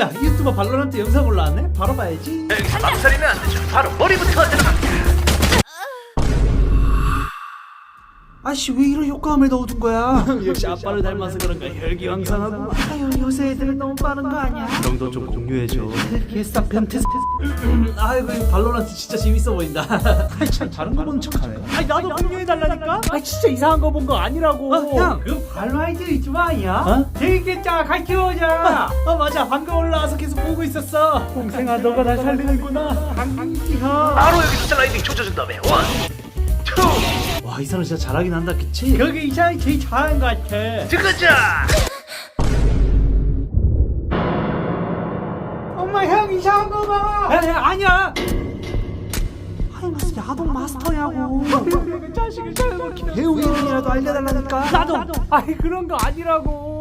뭐야, 유튜버 발로란트 영상 올라왔네? 바로 봐야지. 여기서 망설이면 안 되죠. 바로 머리부터 들어갑니다. 아씨, 왜 이런 효과음을 넣어둔 거야? 역시 아빠를 닮아서 그런가 혈기왕성하고. 아유, 요새 애들은 너무 빠른 거 아니야? 그럼 너 좀 공유해줘. 개싹 변태. 아이고, 이 발로란트 진짜 재밌어 보인다. 아이, 참 다른 거 보는 척하네. 아니, 나도 공유해달라니까? 아니, 진짜 이상한 거 본 거 아니라고. 형, 그 발로란트 유튜브 아니야? 어? 재밌겠다, 같이 오자. 맞아, 방금 올라와서 계속 보고 있었어. 동생아, 너가 날 살리는구나. 강민지 형. 바로 여기서 슬라이딩 조져준 다음에 원, 투, 와, 이 사람 진짜 잘하긴 한다, 그치? 그게 이 사람이 제일 잘하는 것 같아. 들어가자. 엄마 형 이상한 거 봐. 아니야. 아니, 무슨 야동 마스터냐고. 그 자식을 잘못 키워. 배우 이름이라도 알려달라니까. 나도. 아니 그런 거 아니라고.